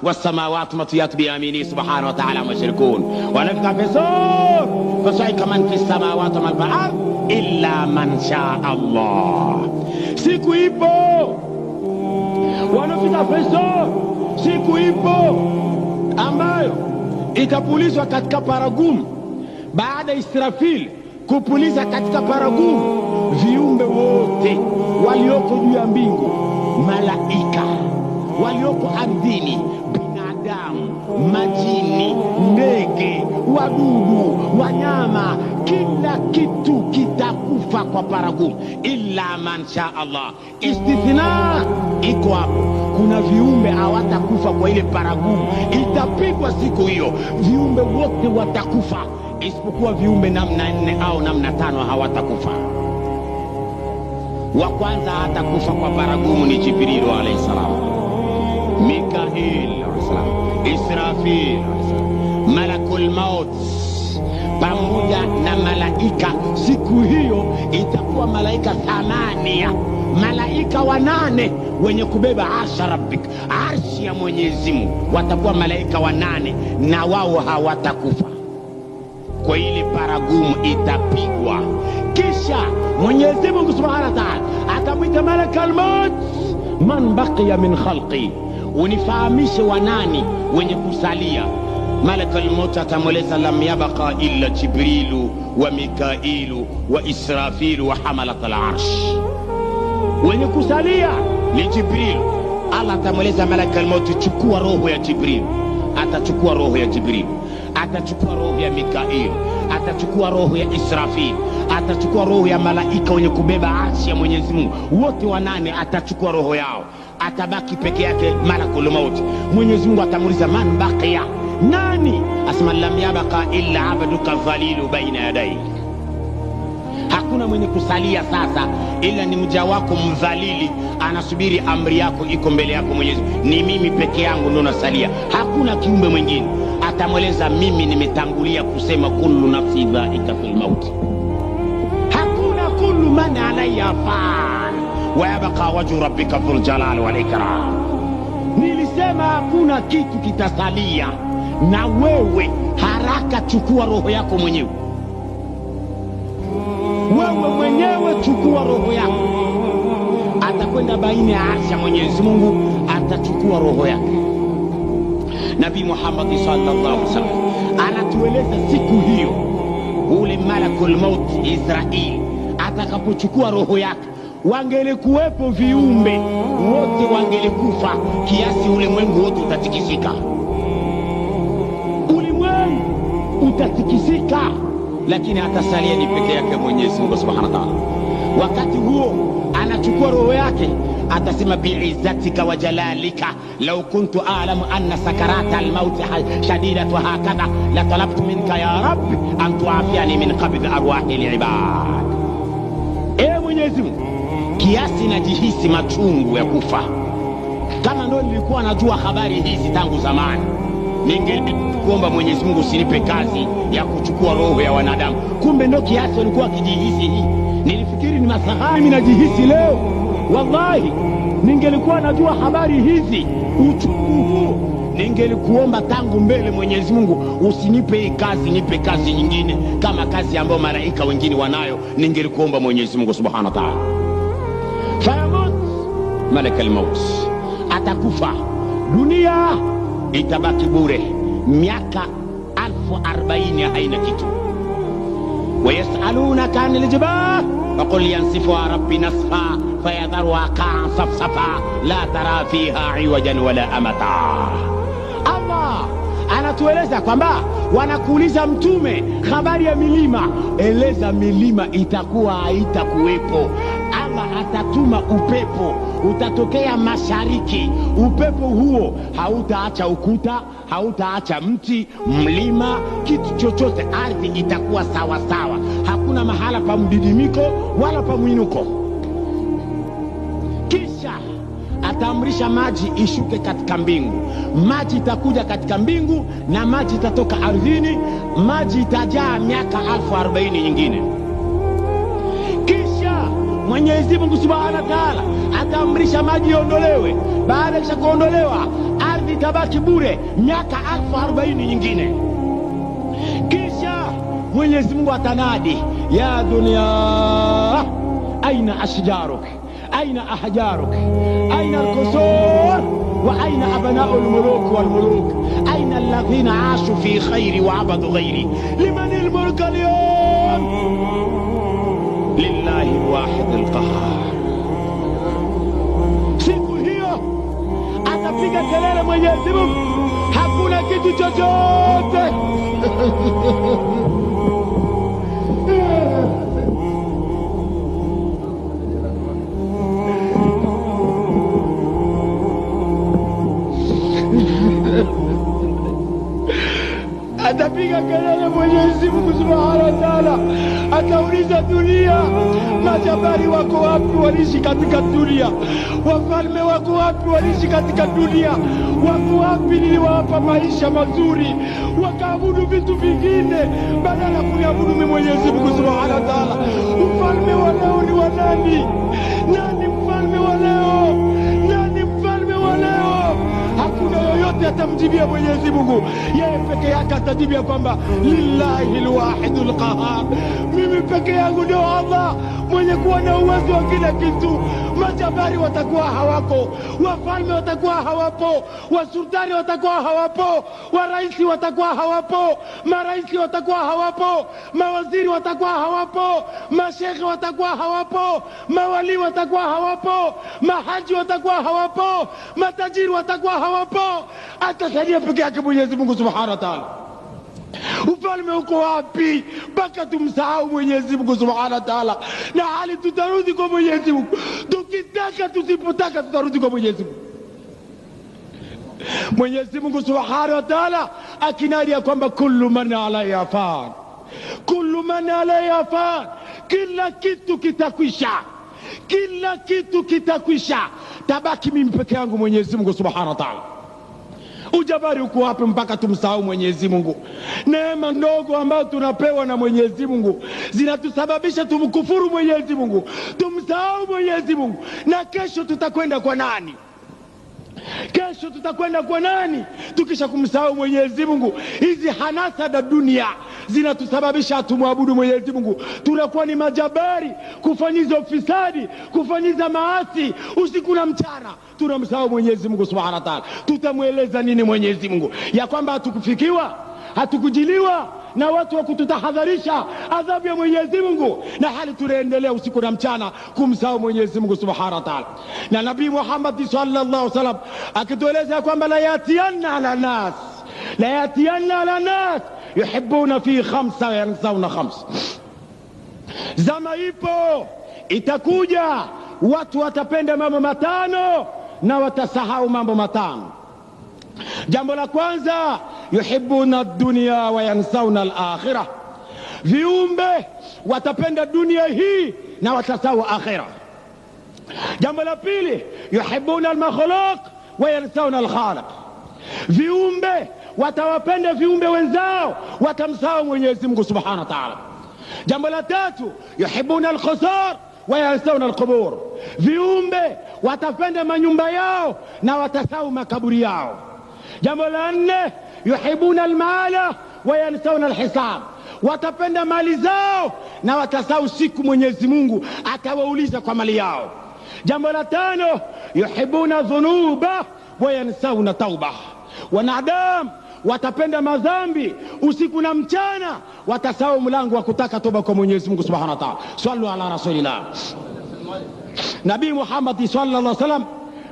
والسماوات مطويات بيمينه سبحانه وتعالى مشركون ونفخ في الصور فصعق من في السماوات ومن في الارض الا من شاء الله. Siku ipo wanafika peso, siku ipo ambayo itapulizwa katika paragumu baada ya Israfil kupuliza katika paragumu viumbe wote walioko juu ya mbingu, malaika walioko ardhini, binadamu, majini, ndege, wadudu, wanyama, kila kitu kitakufa kwa paragumu illa man sha Allah. Istithna iko hapo, kuna viumbe hawatakufa kwa ile paragumu, itapigwa siku hiyo viumbe wote watakufa, isipokuwa viumbe namna 4 au namna 5 hawatakufa. Wa kwanza hatakufa kwa paragumu ni Jibril alayhi salam, Mikail alayhi salam, Israfil alayhi salam, Malakul Maut pamoja na malaika. Siku hiyo itakuwa malaika 8, malaika 8 wenye kubeba arsha rabbik, arshi ya Mwenyezi Mungu, watakuwa malaika 8 na wao hawatakufa kwa ile paragumu itapigwa. Kisha Mwenyezi Mungu Subhanahu wa Ta'ala atamwita Malakul Maut, man baqiya min khalqi, unifahamishe wanani wenye kusalia. Malakul Maut atamweleza lam yabqa illa Jibrilu wa Mikailu wa Israfilu wa hamalatul arsh, wenye kusalia ni Jibril. Allah atamweleza Malakul Maut, chukua roho ya Jibril. Atachukua roho ya Jibril, atachukua roho ya Mikail, atachukua roho ya Israfil, atachukua roho ya malaika wenye kubeba arshi ya Mwenyezi Mungu, wote 8 atachukua roho yao. Atabaki peke yake Malakul Maut. Mwenyezi Mungu atamuuliza man baqiya, nani? Asma lam yabqa illa abduka dhalilu baina yadayhi, hakuna mwenye kusalia sasa ila ni mja wako mdhalili, anasubiri amri yako, iko mbele yako Mwenyezi. Ni mimi peke yangu ndo nasalia, hakuna kiumbe mwingine. Atamweleza mimi nimetangulia kusema kullu nafsi dhaikatul maut, hakuna kullu man alayha fan wa yabqa wajhu rabbika dhul jalali wal ikram. Nilisema hakuna kitu kitasalia, na wewe haraka chukua roho yako mwenyewe, wewe mwenyewe chukua roho yako. Atakwenda baina ya arshi ya Mwenyezi Mungu, atachukua roho yake. Nabii Muhammad sallallahu alaihi wasallam anatueleza siku hiyo ule Malakul Maut Israeli atakapochukua roho yake, wangelikuwepo viumbe wote wangelikufa kiasi ulimwengu wote utatikisika, ulimwengu utatikisika, lakini atasalia ni peke yake Mwenyezi Mungu Subhanahu wa Ta'ala. Wakati huo anachukua roho yake, atasema bi'izzatika wa jalalika law kuntu a'lamu anna sakarata al-maut shadidatu hakadha la talabtu minka ya rabbi an tu'afiyani min qabd arwahi al-ibad. Mwenyezi Mungu, kiasi najihisi machungu ya kufa, kama ndo nilikuwa najua habari hizi tangu zamani, ningekuomba Mwenyezi Mungu usinipe kazi ya kuchukua roho ya wanadamu. Kumbe ndo kiasi nilikuwa kijihisi hii, nilifikiri ni masaha mimi najihisi leo. Wallahi ningelikuwa najua habari hizi, uchungu huu, ningelikuomba tangu mbele Mwenyezi Mungu usinipe hii kazi, nipe kazi nyingine kama kazi ambayo malaika wengine wanayo. Ningelikuomba Mwenyezi Mungu Subhanahu wa Ta'ala. Fayamut Malakul Maut, atakufa, dunia itabaki bure, miaka 1040 haina kitu. Wayasalunaka anil jibal faqul yansifuha rabbi nasfa fayadharuha qa'an safsafa la tara fiha iwajan wala amata. Allah anatueleza kwamba wanakuuliza mtume habari ya milima, eleza milima itakuwa haitakuwepo. Allah atatuma upepo, utatokea mashariki. Upepo huo hautaacha ukuta, hautaacha mti, mlima, kitu chochote. Ardhi itakuwa sawa sawa, hakuna mahala pa mdidimiko wala pa mwinuko. Kisha ataamrisha maji ishuke katika mbingu, maji itakuja katika mbingu na maji itatoka ardhini, maji itajaa miaka 1040 nyingine. Kisha Mwenyezi Mungu Subhanahu wa Ta'ala ataamrisha maji iondolewe. Baada ya kuondolewa, ardhi itabaki bure miaka 1040 nyingine. Kisha Mwenyezi Mungu atanadi, ya dunia aina ashjaruk, aina ahjaruk, aina alqusur, wa aina abna'u almuluk walmuluk, aina alladhina ashu fi khairi wa abadu ghairi, liman almulk alyawm, lillahi alwahid alqahhar. Siku hiyo atapiga kelele Mwenyezi Mungu, hakuna kitu chochote atapiga kelele Mwenyezi Mungu Subhanahu wa Ta'ala, atauliza dunia, majabari wako wapi waliishi katika dunia? Wafalme wako wapi waliishi katika dunia? Wako wapi niliwapa maisha mazuri wakaabudu vitu vingine badala kuniabudu mimi Mwenyezi Mungu Subhanahu wa Ta'ala? Ufalme wa leo ni wa nani? Nani mfalme wa leo? Nani mfalme wa leo? Hakuna yoyote atamjibia Mwenyezi Mungu, yeye peke yake atajibia kwamba lillahi alwahidul qahhar, mimi peke yangu ndio Allah mwenye kuwa na uwezo wa kila kitu. Majabari watakuwa hawako, wafalme watakuwa hawapo, wasultani watakuwa hawapo, waraisi watakuwa hawapo, maraisi watakuwa hawapo, mawaziri watakuwa hawapo, mashekhe watakuwa hawapo, mawali watakuwa hawapo, mahaji watakuwa hawapo, matajiri watakuwa hawapo. Atasalia peke yake Mwenyezi Mungu Subhanahu wa Ta'ala. Ufalme uko wapi mpaka tumsahau Mwenyezi Mungu Subhanahu wa Ta'ala? Na hali tutarudi kwa Mwenyezi Mungu, tukitaka tusipotaka tutarudi kwa Mwenyezi Mungu. Mwenyezi Mungu Subhanahu wa Ta'ala akinadi ya kwamba kullu man alayha fan, kullu man alayha fan, kila kitu kitakwisha, kila kitu kitakwisha, tabaki mimi peke yangu Mwenyezi Mungu Subhanahu wa Ta'ala. Ujabari uko wapi mpaka tumsahau Mwenyezi Mungu? Neema ndogo ambazo tunapewa na Mwenyezi Mungu zinatusababisha tumkufuru Mwenyezi Mungu, tumsahau Mwenyezi Mungu. Na kesho tutakwenda kwa nani? Kesho tutakwenda kwa nani tukisha kumsahau Mwenyezi Mungu? Hizi hanasa za dunia zinatusababisha tumwabudu Mwenyezi Mungu. Tunakuwa ni majabari, kufanyiza ufisadi, kufanyiza maasi usiku na mchana, tunamsahau Mwenyezi Mungu Subhanahu wa Ta'ala. Tutamweleza nini Mwenyezi Mungu ya kwamba hatukufikiwa, hatukujiliwa na watu wa kututahadharisha adhabu ya Mwenyezi Mungu, na hali tunaendelea usiku na mchana kumsahau Mwenyezi Mungu Subhanahu wa Ta'ala? Na Nabii Muhammad sallallahu alaihi wasallam akitueleza kwamba la yatiyanna ala nas, la yatiyanna ala nas yuhibbuna fi khamsa wa yansawna khams. Zama ipo, itakuja watu watapenda mambo matano na watasahau mambo matano. Jambo la kwanza, yuhibbuna ad-dunya wa yansawna al-akhirah. Viumbe watapenda dunia hii na watasahau akhirah. Jambo la pili, yuhibbuna al-makhluq wa yansawna al-khaliq. Viumbe watawapenda viumbe wenzao, watamsahau Mwenyezi Mungu Subhanahu wa Ta'ala. Jambo la tatu, yuhibbuna al-qusur wa yansawna al-qubur. Viumbe watapenda manyumba yao na watasahau makaburi yao. Jambo la nne, yuhibbuna al-mala wa yansawna al-hisab. Watapenda mali zao na watasahau siku Mwenyezi Mungu atawauliza kwa mali yao. Jambo la tano, yuhibbuna dhunuba wa yansawna tauba. Wanadamu watapenda madhambi usiku na mchana, watasahau mlango wa kutaka toba kwa Mwenyezi Mungu Subhanahu wa Ta'ala. Sallu ala rasulillah. Nabii Muhammad sallallahu alaihi wasallam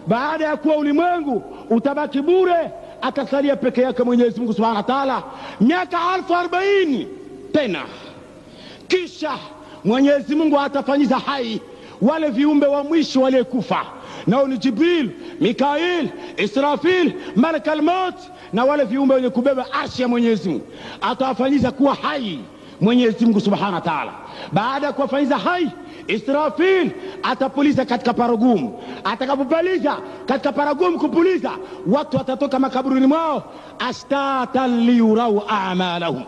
baada ya kuwa ulimwengu utabaki bure, atasalia peke yake Mwenyezi Mungu Subhanahu wa Ta'ala miaka 1040 tena. Kisha Mwenyezi Mungu atafanyiza hai wale viumbe wa mwisho waliokufa, nao ni Jibril, Mikail, Israfil, Malak al-Maut, na wale viumbe wenye kubeba arshi ya Mwenyezi Mungu. Atawafanyiza kuwa hai Mwenyezi Mungu Subhanahu wa Ta'ala. Baada ya kuwafanyiza hai, Israfil atapuliza katika paragumu. Atakapopuliza katika paragumu kupuliza, watu watatoka makaburini mwao ashtatan liyurau a'malahum.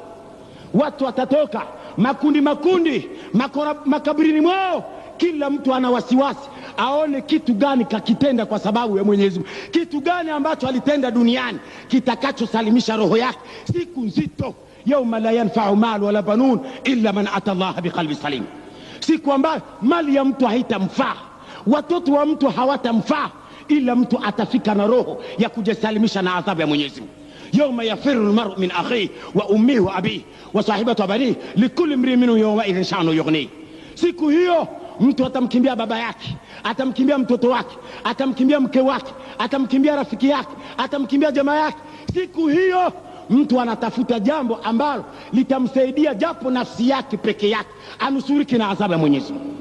Watu watatoka makundi makundi makaburini mwao kila mtu ana wasiwasi aone kitu gani kakitenda kwa sababu ya Mwenyezi Mungu, kitu gani ambacho alitenda duniani kitakachosalimisha roho yake siku nzito. Yauma la yanfa'u mal wala banun illa man ata Allah biqalbi salim, siku ambayo mali ya mtu haitamfaa, watoto wa mtu hawatamfaa, ila mtu atafika na roho ya kujisalimisha na adhabu ya Mwenyezi Mungu. Yauma yafiru almar'u min akhihi wa ummihi wa abihi wa sahibatihi wa banihi likulli imrin minhum yawma idhin sha'nu yughnihi. Siku hiyo mtu atamkimbia baba yake, atamkimbia mtoto wake, atamkimbia mke wake, atamkimbia rafiki yake, atamkimbia jamaa yake. Siku hiyo mtu anatafuta jambo ambalo litamsaidia japo nafsi yake peke yake anusuriki na adhabu ya Mwenyezi Mungu.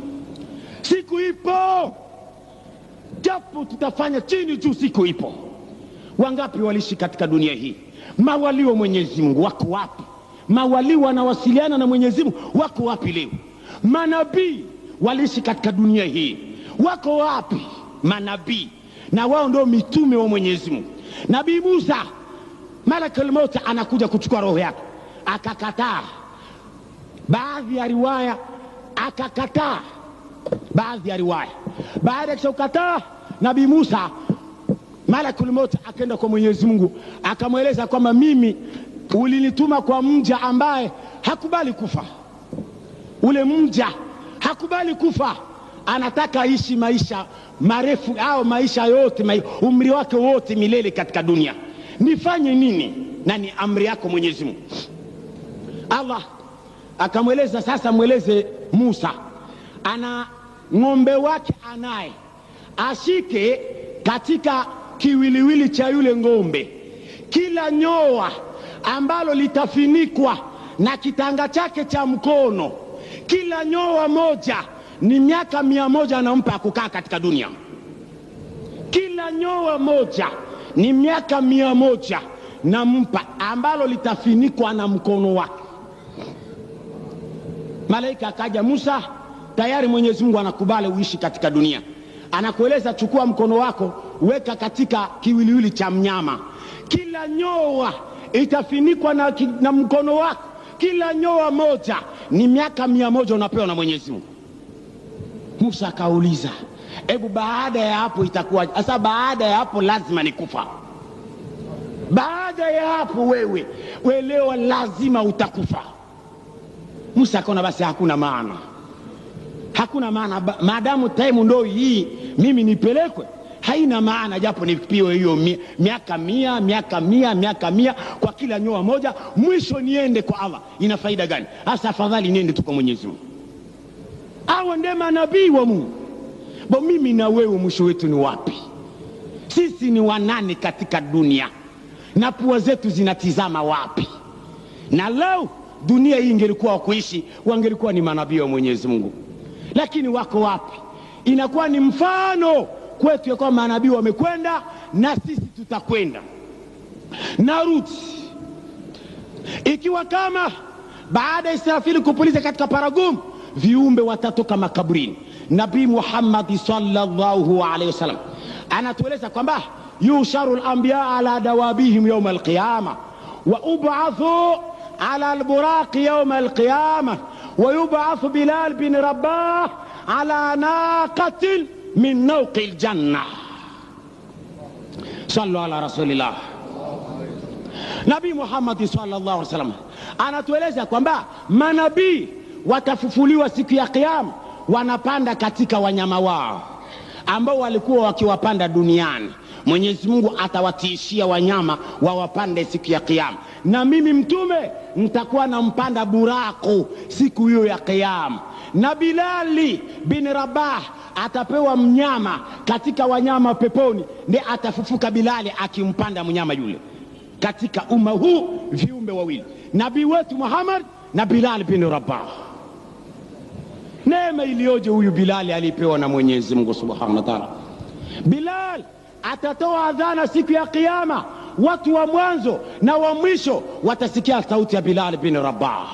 Siku ipo, japo tutafanya chini juu, siku ipo. Wangapi waliishi katika dunia hii? Mawali wa Mwenyezi Mungu wako wapi? Mawali wanawasiliana na Mwenyezi Mungu wako wapi leo? Manabii waliishi katika dunia hii wako wapi? Manabii, na wao ndio mitume wa Mwenyezi Mungu. Nabii Musa, malakul maut anakuja kuchukua roho yake, akakataa. Baadhi ya riwaya akakataa, baadhi ya riwaya. Baada ya kukataa Nabii Musa, malakul maut akaenda kwa Mwenyezi Mungu akamweleza kwamba mimi ulinituma kwa mja ambaye hakubali kufa. Ule mja hakubali kufa, anataka aishi maisha marefu au maisha yote, umri wake wote milele katika dunia. Nifanye nini? Na ni amri yako Mwenyezi Mungu. Allah akamweleza, sasa mweleze Musa, ana ng'ombe wake anaye, ashike katika kiwiliwili cha yule ng'ombe kila nyoa ambalo litafinikwa na kitanga chake cha mkono, kila nyoa moja ni miaka 100 anampa kukaa katika dunia. Kila nyoa moja ni miaka 100 nampa, ambalo litafinikwa na mkono wake. Malaika akaja, Musa, tayari Mwenyezi Mungu anakubali uishi katika dunia. Anakueleza, chukua mkono wako weka katika kiwiliwili cha mnyama, kila nyoa itafinikwa na mkono wako, kila nyoa moja ni miaka 100 unapewa na Mwenyezi Mungu. Musa akauliza, hebu baada ya hapo itakuwa? Sasa baada ya hapo lazima nikufa. Baada ya hapo wewe leo lazima utakufa. Musa akaona basi hakuna maana, hakuna maana, maadamu time ndio hii mimi nipelekwe, haina maana japo nipiwe hiyo miaka 100 kwa kila nyoa moja, mwisho niende kwa Allah. Ina faida gani? Hasa afadhali niende tu kwa Mwenyezi Mungu. Hao ndio manabii wa Mungu. Bo mimi na wewe mwisho wetu ni wapi? Sisi ni wanani katika dunia, na pua zetu zinatizama wapi? Na lau dunia hii ingelikuwa wa kuishi, wangelikuwa ni manabii wa Mwenyezi Mungu, lakini wako wapi? Inakuwa ni mfano kwetu ya kwamba manabii wamekwenda na sisi tutakwenda. Narudi ikiwa kama baada ya Israfili kupuliza katika paragumu, viumbe watatoka makaburini. Nabii Muhammad sallallahu alaihi wasallam anatueleza kwamba yusharu al-anbiya ala dawabihim yawm al-qiyamah wa ub'athu ala al-buraq yawm al-qiyamah wa yub'athu Bilal bin Rabah ala naqatin min nawqi al-jannah. Sallu ala rasulillah. Nabii Muhammad sallallahu alaihi wasallam anatueleza kwamba manabii watafufuliwa siku ya Kiyama, wanapanda katika wanyama wao ambao walikuwa wakiwapanda duniani. Mwenyezi Mungu atawatiishia wanyama wawapande siku ya Kiyama, na mimi mtume nitakuwa nampanda buraku siku hiyo ya Kiyama. Na Bilali bin Rabah atapewa mnyama katika wanyama peponi, ndiye atafufuka Bilali akimpanda mnyama yule. Katika umma huu viumbe wawili, nabii wetu Muhammad na Bilal bin Rabah. Neema iliyoje huyu Bilali alipewa na Mwenyezi Mungu Subhanahu wa Ta'ala. Bilal atatoa adhana siku ya Kiyama, watu wa mwanzo na wa mwisho watasikia sauti ya Bilal bin Rabah.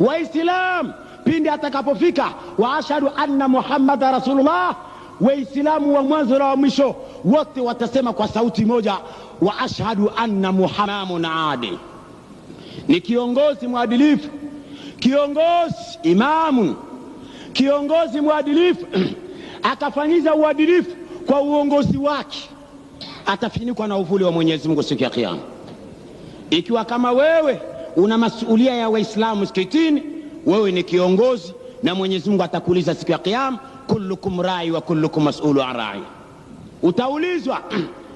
Waislamu pindi atakapofika wa ashhadu anna Muhammada Rasulullah, waislamu wa mwanzo na wa mwisho wote watasema kwa sauti moja, wa ashhadu anna Muhammadan adil. Ni kiongozi mwadilifu, kiongozi imamu, kiongozi mwadilifu akafanyiza uadilifu kwa uongozi wake, atafunikwa na uvuli wa Mwenyezi Mungu siku ya Kiyama. Ikiwa kama wewe una masuhulia ya Waislamu msikitini, wewe ni kiongozi, na Mwenyezi Mungu atakuuliza siku ya Kiyama, kullukum rai wa kullukum mas'ulu an rai. Utaulizwa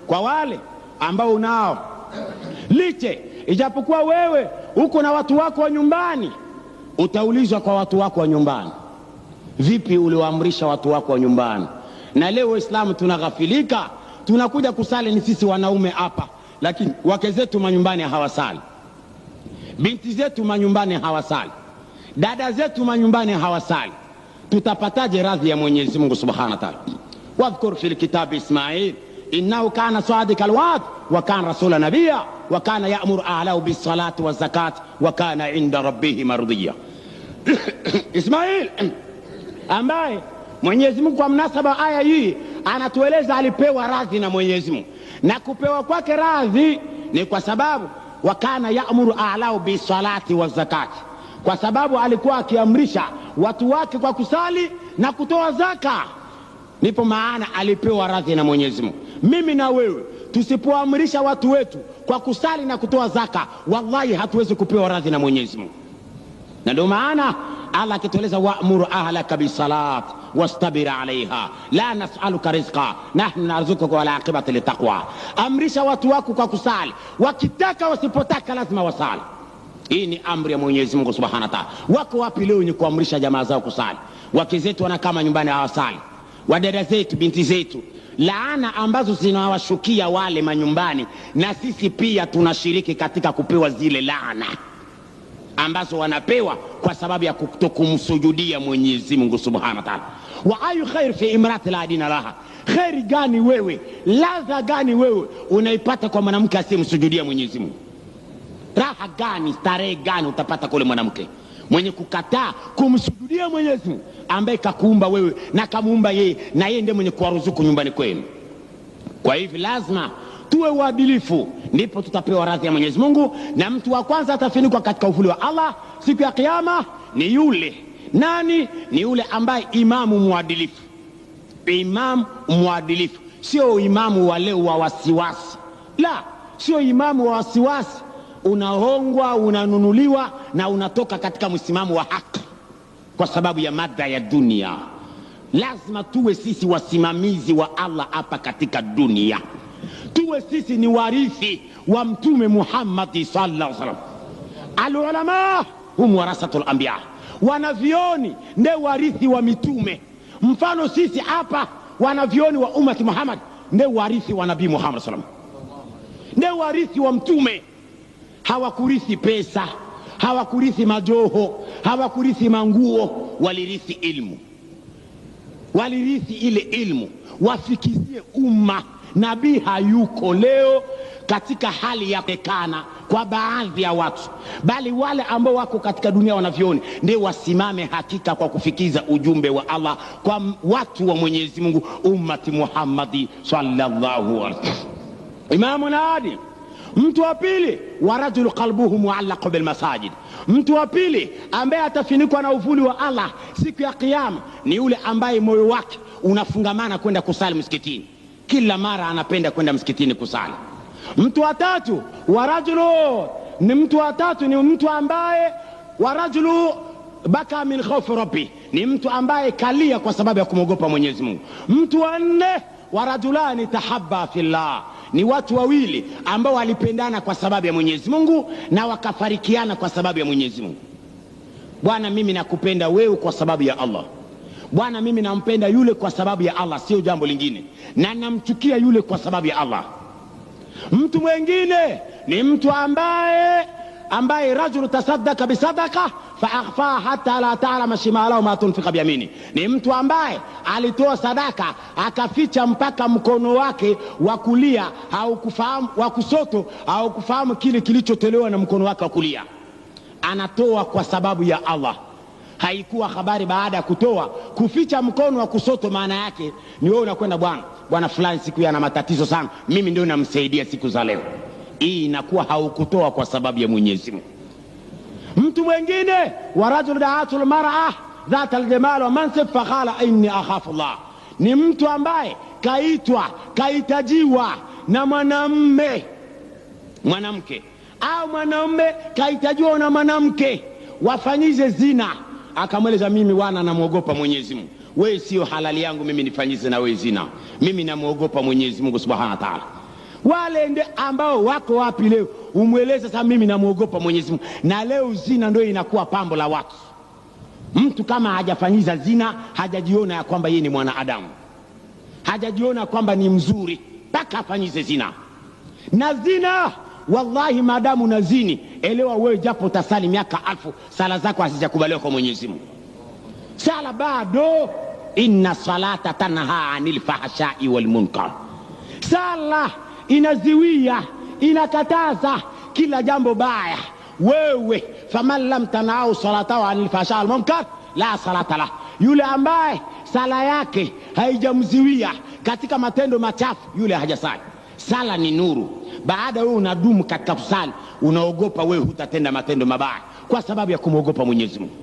kwa wale ambao unao liche, ijapokuwa wewe uko na watu wako wa nyumbani, utaulizwa kwa watu wako wa nyumbani, vipi uliwaamrisha watu wako wa nyumbani? Na leo Waislamu tunaghafilika, tunakuja kusali ni sisi wanaume hapa, lakini wake zetu manyumbani hawasali, binti zetu manyumbani hawasali, dada zetu manyumbani hawasali. Tutapataje radhi ya Mwenyezi Mungu Subhanahu wa Ta'ala? Wadhkur fil kitabi Ismail innahu kana sadiqa alwa'd wa kana rasula nabiyya wa kana ya'muru ahlahu bis salati waz zakati wa kana 'inda rabbih mardiya. Ismail ambaye Mwenyezi Mungu kwa mnasaba aya hii anatueleza alipewa radhi na Mwenyezi Mungu, na kupewa kwake radhi ni kwa sababu wa kana ya'muru ahlahu bis salati waz zakati, kwa sababu alikuwa akiamrisha watu wake kwa kusali na kutoa zaka. Nipo maana alipewa radhi na Mwenyezi Mungu. Mimi na wewe tusipoamrisha watu wetu kwa kusali na kutoa zaka, wallahi hatuwezi kupewa radhi na Mwenyezi Mungu. Na ndio maana Allah akitueleza wa'muru ahlaka bisalat wastabir 'alayha la nas'aluka rizqa nahnu narzuquka wal 'aqibatu litaqwa. Amrisha watu wako kwa kusali, wakitaka wasipotaka lazima wasali. Hii ni amri ya Mwenyezi Mungu Subhanahu wa Ta'ala. Wako wapi leo ni kuamrisha jamaa zao kusali? Wake zetu wanakaa nyumbani hawasali, wadada zetu, binti zetu, laana ambazo zinawashukia wale manyumbani, na sisi pia tunashiriki katika kupewa zile laana ambazo wanapewa kwa sababu ya kutokumsujudia Mwenyezi Mungu Subhanahu wa Ta'ala. Wa ayu khair fi imrati la dina laha, khairi gani wewe, ladha gani wewe unaipata kwa mwanamke asiyemsujudia Mwenyezi Mungu? Raha gani, starehe gani utapata kule mwanamke mwenye kukataa kumsujudia Mwenyezi Mungu ambaye kakuumba wewe na kamuumba yeye, na yeye ndiye mwenye kuwaruzuku nyumbani kwenu? Kwa hivyo lazima tuwe waadilifu, ndipo tutapewa radhi ya Mwenyezi Mungu. Na mtu wa kwanza atafunikwa katika uvuli wa Allah siku ya Kiyama ni yule nani? Ni yule ambaye imamu muadilifu. Imamu muadilifu, sio imamu wa leo wa wasiwasi, la, sio imamu wa wasiwasi. Unahongwa, unanunuliwa na unatoka katika msimamo wa haki kwa sababu ya mada ya dunia. Lazima tuwe sisi wasimamizi wa Allah hapa katika dunia, tuwe sisi ni warithi wa Mtume Muhammad sallallahu alaihi wasallam. Al-ulama hum warasatul anbiya, wanavioni ndio warithi wa mitume. Mfano sisi hapa wanavioni wa ummati Muhammad ndio warithi wa Nabii Muhammad sallallahu alaihi wasallam, ndio warithi wa mtume. Hawakurithi pesa, hawakurithi majoho, hawakurithi manguo, walirithi ilmu. Walirithi ile ilmu wafikizie umma. Nabii hayuko leo katika hali ya pekana kwa baadhi ya watu, bali wale ambao wako katika dunia wanavioni ndio wasimame hakika kwa kufikiza ujumbe wa Allah kwa watu wa Mwenyezi Mungu, ummati Muhammadi sallallahu alaihi wasallam. Imamu Nadi. Mtu wa pili, wa rajul qalbuhu muallaq bil masajid. Mtu wa pili ambaye atafinikwa na uvuli wa Allah siku ya Kiyama ni yule ambaye moyo wake unafungamana kwenda kusali msikitini, kila mara anapenda kwenda msikitini kusali. Mtu wa tatu, wa rajulu, ni mtu wa tatu ni mtu ambaye wa rajulu baka min khawfi rabbi, ni mtu ambaye kalia kwa sababu ya kumogopa Mwenyezi Mungu. Mtu wa nne, wa rajulani tahabba fillah, ni watu wawili ambao walipendana kwa sababu ya Mwenyezi Mungu na wakafarikiana kwa sababu ya Mwenyezi Mungu. Bwana, mimi nakupenda wewe kwa sababu ya Allah. Bwana, mimi nampenda yule kwa sababu ya Allah, sio jambo lingine, na namchukia yule kwa sababu ya Allah. Mtu mwingine ni mtu ambaye rajulu tasaddaqa bisadaka fa akhfa hatta la ta'lama shimalahu ma tunfiqa biyamini, ni mtu ambaye alitoa sadaka akaficha mpaka mkono wake wa kulia haukufahamu, wa kusoto haukufahamu kile kilichotolewa na mkono wake wa kulia. Anatoa kwa sababu ya Allah. Haikuwa habari baada ya kutoa kuficha mkono wa kusoto, maana yake ni wewe unakwenda, bwana fulani siku yana matatizo sana, mimi ndio namsaidia siku za leo. Hii inakuwa haukutoa kwa sababu ya Mwenyezi Mungu. Mtu mwingine, wa rajul da'atul mar'a dhata aljamal wa mansib faqala inni akhafu Allah. Ni mtu ambaye kahitajiwa na mwanamke au mwanaume kahitajiwa na mwanamke wafanyize zina, akamweleza mimi wana namuogopa Mwenyezi Mungu, wewe sio halali yangu mimi nifanyize na wewe zina, mimi namuogopa Mwenyezi Mungu Subhanahu wa Ta'ala. Wale ndio ambao wako wapi leo? Umweleze sasa mimi namuogopa Mwenyezi Mungu, na leo zina ndio inakuwa pambo la watu. Mtu kama hajafanyiza zina hajajiona ya kwamba yeye ni mwanadamu, hajajiona kwamba ni mzuri mpaka afanyize zina. Na zina wallahi maadamu na zini, elewa wewe japo utasali miaka 1000 sala zako hazijakubaliwa kwa Mwenyezi Mungu. Sala bado, inna salata tanha anil fahsha'i wal munkar. Sala inaziwia, inakataza kila jambo baya. Wewe faman lam tanau salatahu anil fahsha'i wal munkar la salata la, yule ambaye sala yake haijamziwia katika matendo machafu yule hajasali. Sala ni nuru. Baada wewe unadumu katika kusali, unaogopa wewe hutatenda matendo mabaya kwa sababu ya kumwogopa Mwenyezi Mungu.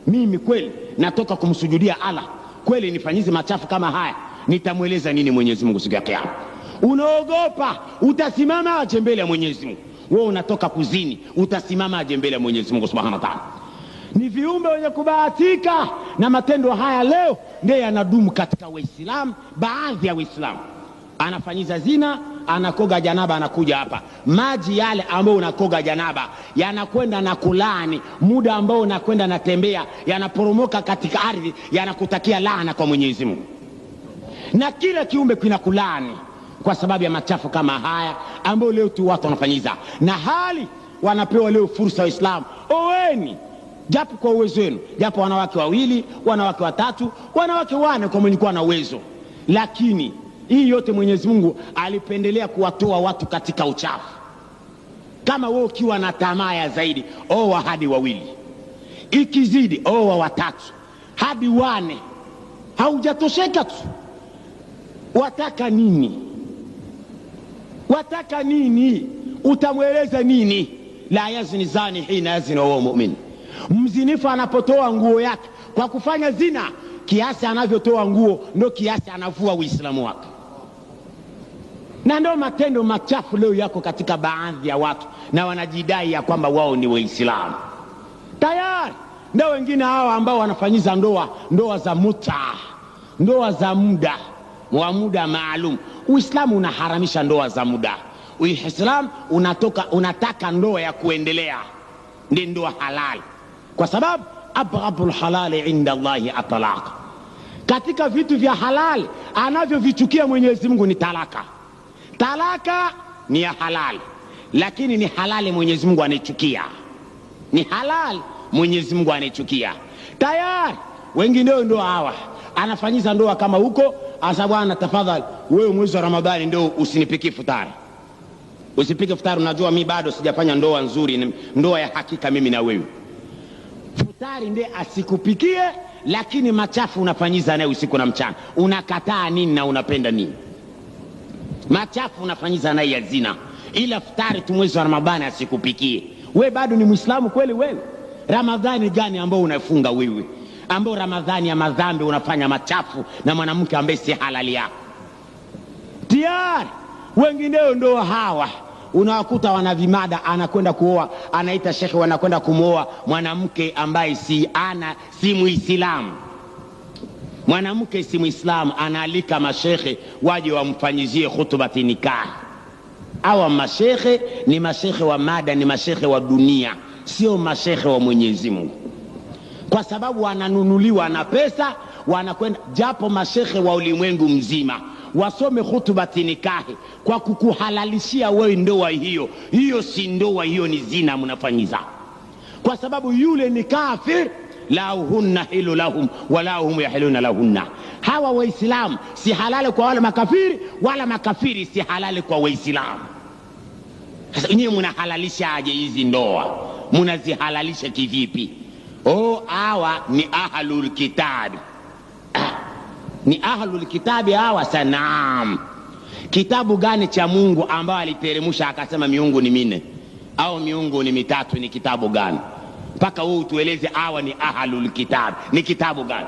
Mimi kweli natoka kumsujudia Allah, kweli nifanyize machafu kama haya, nitamweleza nini Mwenyezi Mungu siku ya Kiyama? Unaogopa utasimama aje mbele ya Mwenyezi Mungu? Wewe unatoka kuzini, utasimama aje mbele ya Mwenyezi Mungu Subhanahu wa Ta'ala? Ni viumbe wenye kubahatika na matendo haya leo ndiye yanadumu katika Waislamu. Baadhi ya Waislamu anafanyiza zina, anakoga janaba, anakuja hapa, maji yale ambayo unakoga janaba yanakwenda na kulani, muda ambao unakwenda na tembea yanaporomoka katika ardhi, yanakutakia laana kwa Mwenyezi Mungu. Na kila kiumbe kinakulani kwa sababu ya machafu kama haya ambayo leo tu watu wanafanyiza. Na hali wanapewa leo fursa Waislamu, oweni japo kwa uwezo wenu, japo wanawake 2, wanawake 3, wanawake 4 kwa mwenye kuwa na uwezo. Lakini hii yote Mwenyezi Mungu alipendelea kuwatoa watu katika uchafu. Kama wewe ukiwa na tamaa ya zaidi, oa hadi 2, ikizidi oa 3 hadi 4, haujatosheka tu. Wataka nini? Wataka nini? Utamweleza nini? La yazni zani hina yazni wa huwa mu'min. Mzinifu anapotoa nguo yake kwa kufanya zina, kiasi anavyotoa nguo ndio kiasi anavua Uislamu wake. Na ndio matendo machafu leo yako katika baadhi ya watu, na wanajidai ya kwamba wao ni Waislamu. Tayari ndio wengine hawa ambao wanafanyiza ndoa za muta, ndoa za muda wa muda maalum. Uislamu unaharamisha ndoa za muda. Uislamu unataka ndoa ya kuendelea, ndio ndoa halali, kwa sababu abghadul halali inda Allahi atalaq. Katika vitu vya halali anavyovichukia Mwenyezi Mungu ni talaka. Talaka ni ya halali, lakini ni halali Mwenyezi Mungu anaichukia. Ni halali Mwenyezi Mungu anaichukia. Tayari wengine ndio hawa anafanyiza ndoa kama huko, asa bwana tafadhali wewe mwezi wa Ramadhani ndio usinipikie futari. Usipike futari, unajua mimi bado sijafanya ndoa nzuri, ndoa ya hakika mimi na wewe. Futari ndiye asikupikie, lakini machafu unafanyiza naye usiku na mchana. Unakataa nini na unapenda nini? Machafu unafanyiza naye ya zina, ila futari tu mwezi wa Ramadhani asikupikie. Wewe bado ni Muislamu kweli wewe? Ramadhani gani ambao unafunga wewe, ambao Ramadhani ya madhambi unafanya machafu na mwanamke ambaye si halali yako? Tayari wengineo ndio hawa unawakuta wana vimada, anakwenda kuoa, anaita shekhi, wanakwenda kumooa mwanamke ambaye si Muislamu. Mwanamke si Muislamu, anaalika mashekhe waje wamfanyizie khutbati nikah. Hawa mashekhe ni mashekhe wa mada, ni mashekhe wa dunia, sio mashekhe wa Mwenyezi Mungu, kwa sababu wananunuliwa na pesa, wanakwenda. Japo mashekhe wa ulimwengu mzima wasome khutbati nikahi kwa kukuhalalishia wewe ndoa hiyo, hiyo si ndoa, hiyo ni zina mnafanyiza, kwa sababu yule ni kafir. La hunna hilu lahum wala hum yahiluna lahunna. Hawa Waislamu si halali kwa wale makafiri, wala makafiri si halali kwa Waislamu. Sasa nyinyi mnahalalisha aje hizi ndoa? Mnazihalalisha kivipi? Hawa ni ahlul kitabi. Ni ahlul kitabi hawa. Sanaam, kitabu gani cha Mungu ambao aliteremsha akasema miungu ni 4 au miungu ni 3? Ni kitabu gani? mpaka wewe utueleze hawa ni ahlul kitab. Ni kitabu gani?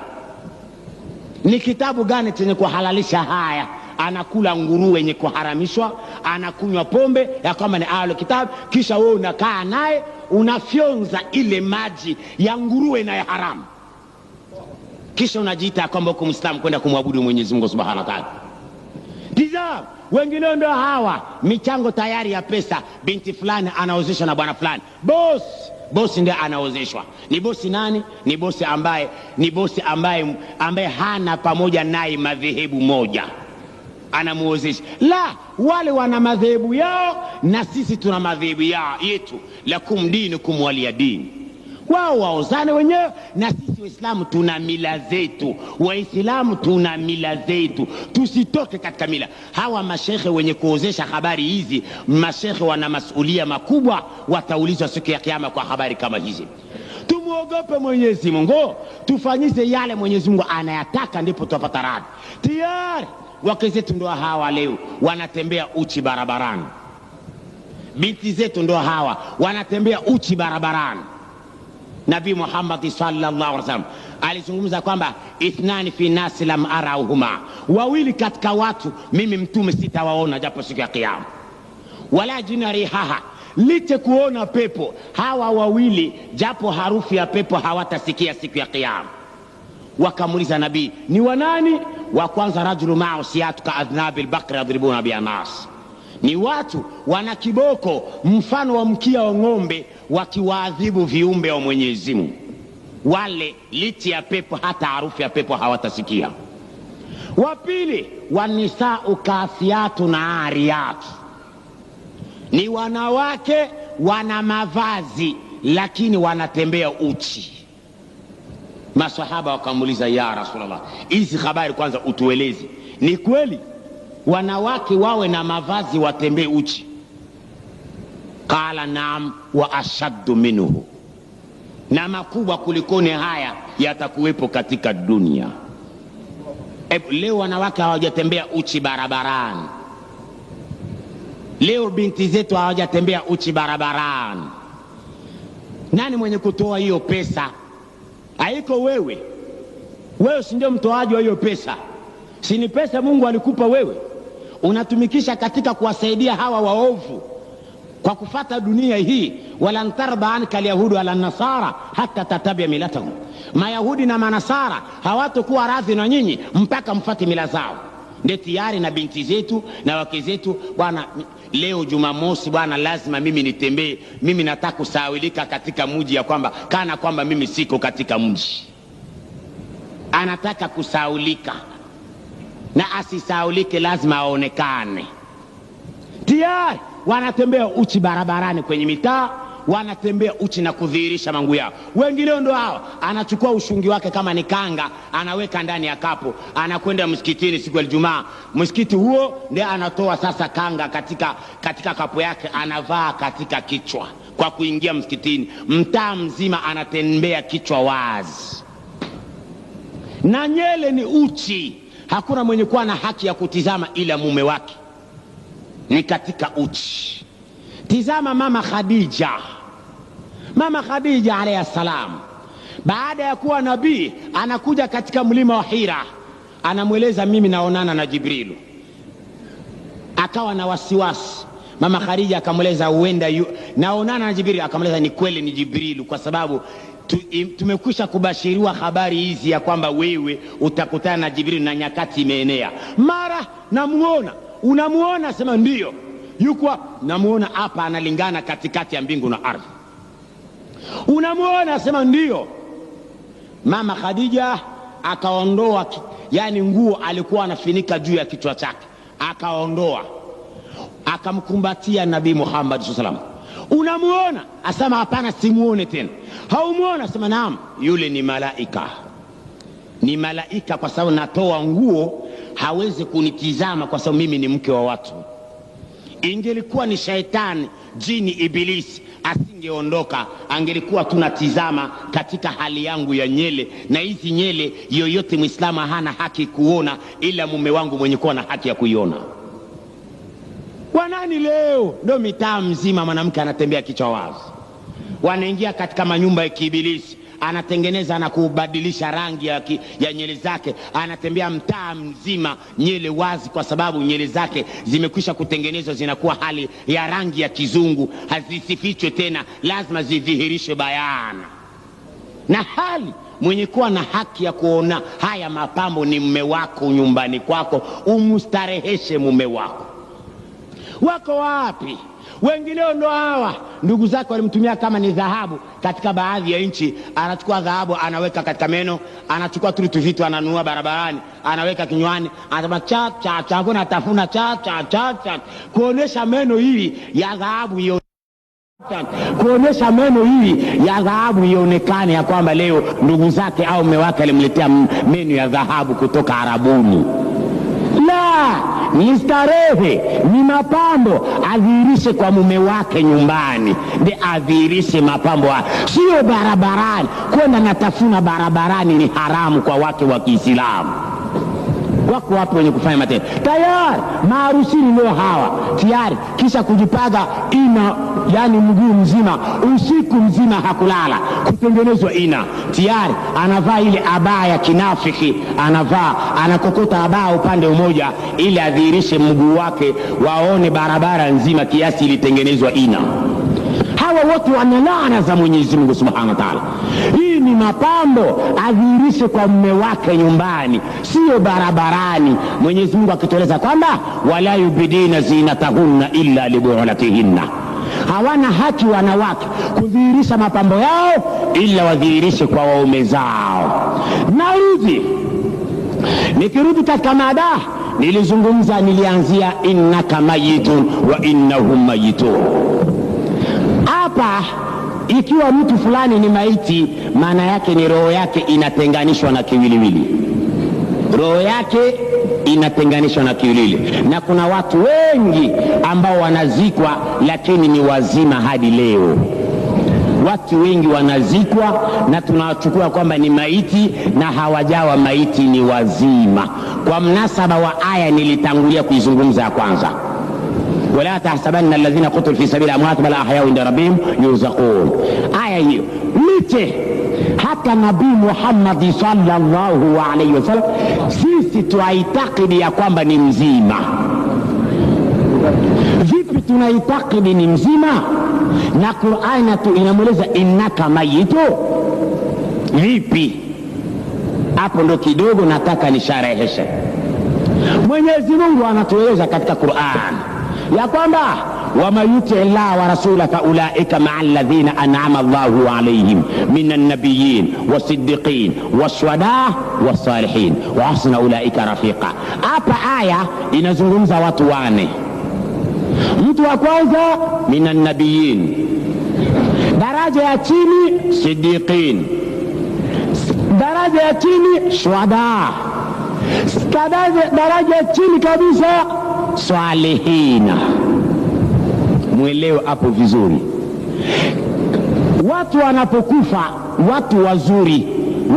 Ni kitabu gani chenye kuhalalisha haya? Anakula nguruwe yenye kuharamishwa, anakunywa pombe ya kwamba ni ahlul kitab, kisha wewe unakaa naye unafyonza ile maji ya nguruwe na ya haramu, kisha unajiita kwamba uko Muislamu kwenda kumwabudu Mwenyezi Mungu Subhanahu wa Ta'ala. Tizama, wengine ndio hawa, michango tayari ya pesa, binti fulani anaozeshwa na bwana fulani, bosi ndiye anaozeshwa. Ni bosi nani? Ni bosi ambaye hana pamoja naye madhehebu moja, anamuozesha. La, wale wana madhehebu yao na sisi tuna madhehebu yetu, lakum dinukum waliya dini. Wao waozane wenyewe na sisi Waislamu tuna mila zetu, Waislamu tuna mila zetu, tusitoke katika mila. Hawa mashekhe wenye kuozesha habari hizi, mashekhe wana masulia makubwa, wataulizwa siku ya kiyama kwa habari kama hizi. Tumuogope Mwenyezi Mungu, tufanyize yale Mwenyezi Mungu anayataka, ndipo tutapata radhi. Tayari wake zetu ndo hawa leo wanatembea uchi barabarani, binti zetu ndo hawa wanatembea uchi barabarani. Nabii Muhammad sallallahu alaihi wasallam alizungumza kwamba ithnani fi nasi lam arauhuma, wawili katika watu mimi mtume sitawaona japo siku ya kiyama. Wala jinarihaha, licha kuona pepo, hawa wawili japo harufu ya pepo hawatasikia siku ya kiyama. Wakamuliza nabii, ni wanani? Wa kwanza, rajulu ma'u siyatu ka adhnabil bakri yadribuna biha nas, ni watu wana kiboko mfano wa mkia wa ng'ombe wakiwaadhibu viumbe wa Mwenyezi Mungu. Wale licha ya pepo hata harufu ya pepo hawatasikia. Wa pili, wanisau kasiyatu na ariyatu, ni wanawake wana mavazi lakini wanatembea uchi. Maswahaba wakamuliza, ya Rasulullah, hizi habari kwanza utueleze, ni kweli wanawake wawe na mavazi watembee uchi? Qala naam wa ashaddu minhu, na makubwa kulikoni haya yatakuwepo katika dunia. Leo wanawake hawajatembea uchi barabarani, leo binti zetu hawajatembea uchi barabarani. Nani mwenye kutoa hiyo pesa? Haiko wewe si ndio mtoaji wa hiyo pesa? Si ni pesa Mungu alikupa wewe, unatumikisha katika kuwasaidia hawa waovu kwa kufata dunia hii. Wala ntarda anka alyahudu ala nasara hata tatabia milatahum, Mayahudi na Manasara hawatakuwa radhi na nyinyi mpaka mfate mila zao. Ndio tayari na binti zetu na wake zetu, bwana leo Jumamosi bwana lazima mimi nitembee, mimi nataka kusawilika katika mji, ya kwamba kana kwamba mimi siko katika mji. Anataka kusaulika na asisaulike lazima aonekane. Tayari wanatembea uchi barabarani kwenye mitaa, wanatembea uchi na kudhihirisha mangu yao. Wengine ndio hao, anachukua ushungi wake kama ni kanga, anaweka ndani ya kapu, anakwenda msikitini siku ya Ijumaa. Msikiti huo ndiye anatoa sasa kanga katika kapu yake, anavaa katika kichwa kwa kuingia msikitini. Mtaa mzima anatembea kichwa wazi, na nyele ni uchi. Hakuna mwenye kuwa na haki ya kutizama ila mume wake, ni katika uchi. Tizama mama Khadija alayhi salam, baada ya kuwa nabii anakuja katika mlima wa Hira, anamweleza mimi naonana na Jibrilu. Akawa na wasiwasi. Mama Khadija akamweleza huenda naonana na Jibrilu. Akamweleza ni kweli ni Jibrilu, kwa sababu tumekwisha kubashiriwa habari hizi ya kwamba wewe utakutana na Jibrilu na nyakati imeenea. Mara namuona. Unamuona? Sema ndio. Yuko namuona hapa, analingana katikati ya mbingu na ardhi. Unamuona? Sema ndio. Mama Khadija akaondoa nguo alikuwa anafinika juu ya kichwa chake, akaondoa, akamkumbatia Nabii Muhammad sallallahu alaihi wasallam. Unamuona? Asema hapana, simuone tena. Haumuona? Sema naam, yule ni malaika. Ni malaika, kwa sababu natoa nguo hawezi kunitizama kwa sababu mimi ni mke wa watu. Ingelikuwa ni shaitani, jini, ibilisi, asingeondoka, angelikuwa tunatizama katika hali yangu ya nyele. Na hizi nyele yoyote Muislamu hana haki kuona ila mume wangu mwenye kuwa na haki ya kuiona. Wanani leo ndio mitaa mzima mwanamke anatembea kichwa wazi. wanaingia katika manyumba ya kiibilisi, anatengeneza na kubadilisha rangi ya nywele zake, anatembea mtaa mzima nywele wazi, kwa sababu nywele zake zimekwisha kutengenezwa, zinakuwa hali ya rangi ya kizungu, hazisifichwe tena, lazima zidhihirishe bayana. Na hali mwenye kuwa na haki ya kuona haya mapambo ni mume wako nyumbani kwako, umustareheshe mume wako. Wako wapi? Wengineo ndo hawa ndugu zake walimtumia kama ni dhahabu. Katika baadhi ya nchi anachukua dhahabu anaweka katika meno, anachukua tu vitu ananunua barabarani anaweka kinywani, anasema cha cha cha, kuna tafuna cha cha cha cha, kuonesha meno hili ya dhahabu hiyo, kuonesha meno hili ya dhahabu ionekane ya kwamba leo ndugu zake au mume wake alimletea meno ya dhahabu kutoka Arabuni. La, ni starehe, ni mapambo. Adhihirishe kwa mume wake nyumbani, ndiye adhihirishe mapambo, sio barabarani. Kwenda natafuna barabarani ni haramu kwa wake wa Kiislamu. Wako wapi wenye kufanya matendo? Tayari maharusini leo hawa tayari kisha kujipaga ina, yani mguu mzima, usiku mzima hakulala, kutengenezwa ina. Tayari anavaa ile abaya kinafiki, anavaa anakokota abaya upande mmoja ili adhihirishe mguu wake, waone barabara nzima kiasi ilitengenezwa ina. Hawa wote wana laana za Mwenyezi Mungu Subhanahu wa Ta'ala. Hii ni mapambo, adhihirishe kwa mume wake nyumbani, sio barabarani. Mwenyezi Mungu akitueleza kwamba wala yubidina zinatahunna illa libu'ulatihinna, hawana haki wanawake kudhihirisha mapambo yao ila wadhihirishe kwa waume zao. Nikirudi katika mada nilizungumza, nilianzia innaka mayitun wa innahum mayitun. Hapa ikiwa mtu fulani ni maiti, maana yake ni roho yake inatenganishwa na kiwiliwili, roho yake inatenganishwa na kiwiliwili. Na kuna watu wengi ambao wanazikwa lakini ni wazima hadi leo. Watu wengi wanazikwa na tunawachukua kwamba ni maiti na hawajawa maiti, ni wazima. Kwa mnasaba wa aya nilitangulia kuizungumza ya kwanza, wala tahsabanna alladhina qutul fi sabili amwat bal ahya'un inda rabbihim yurzaqun. Aya hiyo liche hata Nabii Muhammad sallallahu alayhi wasallam sisi tuaitakidi ya kwamba ni mzima. Vipi tunaitakidi ni mzima na Qur'ani inamweleza innaka mayitu? Vipi? Hapo ndo kidogo nataka nishareheshe. Mwenyezi Mungu anatueleza katika Qur'an ya kwamba wama yuti Allah wa rasula fa ulaika ma'a alladhina an'ama Allahu alayhim minan nabiyyin wasiddiqin washuhada wasalihin wa hasuna ulaika rafiqa. Hapa aya inazungumza watu wane. Mtu wa kwanza minan nabiyyin, daraja ya chini siddiqin, daraja ya chini shuhada, daraja ya chini kabisa salihina. Mwelewe hapo vizuri. Watu wanapokufa, watu wazuri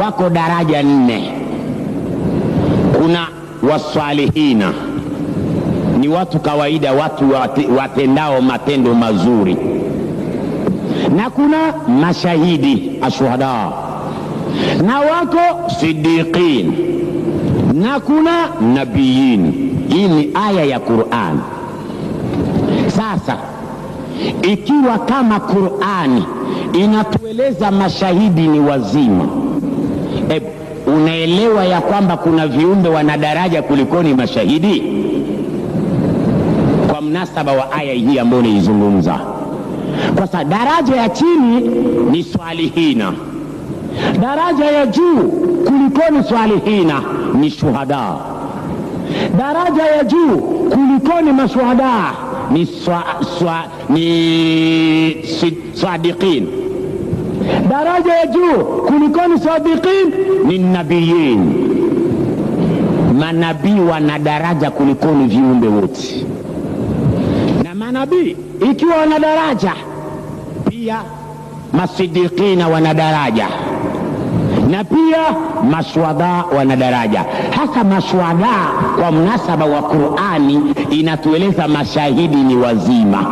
wako daraja 4. Kuna wasalihina, ni watu kawaida, watu watendao matendo mazuri. Na kuna mashahidi ashuhada, na wako siddiqin, na kuna nabiyin. Hii ni aya ya Qur'an. Sasa ikiwa kama Qur'ani inatueleza mashahidi ni wazima, unaelewa ya kwamba kuna viumbe wana daraja kulikoni mashahidi? Kwa mnasaba wa aya hii ambayo naizungumza, kwa sababu daraja ya chini ni swalihina, daraja ya juu kulikoni swalihina ni shuhada, daraja ya juu kulikoni mashuhada ni sadiqin, daraja ya juu kulikoni sadiqin ni nabiyin. Manabii wana daraja kulikoni viumbe wote, na manabii ikiwa wana daraja, pia masidiqina wana daraja, na pia mashuhada wana daraja. Hasa mashuhada kwa mnasaba wa Qur'ani inatueleza mashahidi ni wazima,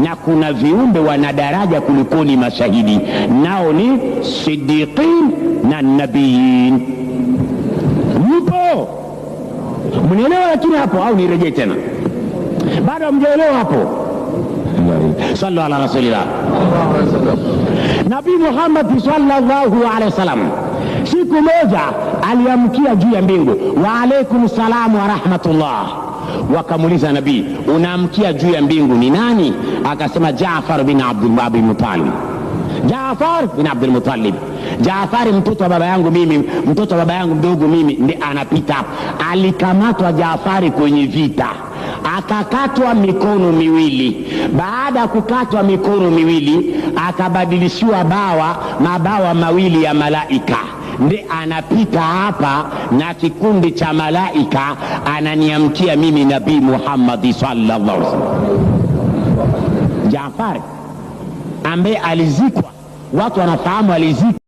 na kuna viumbe wana daraja kulikoni mashahidi, nao ni siddiqin na nabiyin. Mpo mnielewa? Lakini hapo au nirejee tena? Bado hamjaelewa hapo? Sallu ala rasulillah. Nabii Muhammad sallallahu alaihi wasallam siku moja aliamkia juu ya mbingu, wa alaikum salamu wa rahmatullah. Wakamuuliza nabii, unaamkia juu ya mbingu ni nani? Akasema Jaafar bin Abdul Muttalib. Jaafar bin Abdul Muttalib. Jaafari mtoto wa baba yangu mimi, mtoto wa baba yangu mdogo mimi, ndiye anapita. Alikamatwa Jaafari kwenye vita, akakatwa mikono miwili. Baada ya kukatwa mikono miwili, akabadilishiwa mabawa mawili ya malaika. Ndiye anapita hapa na kikundi cha malaika, ananiamkia mimi Nabii Muhammad sallallahu alaihi wasallam. Jaafari ambaye alizikwa, watu wanafahamu alizikwa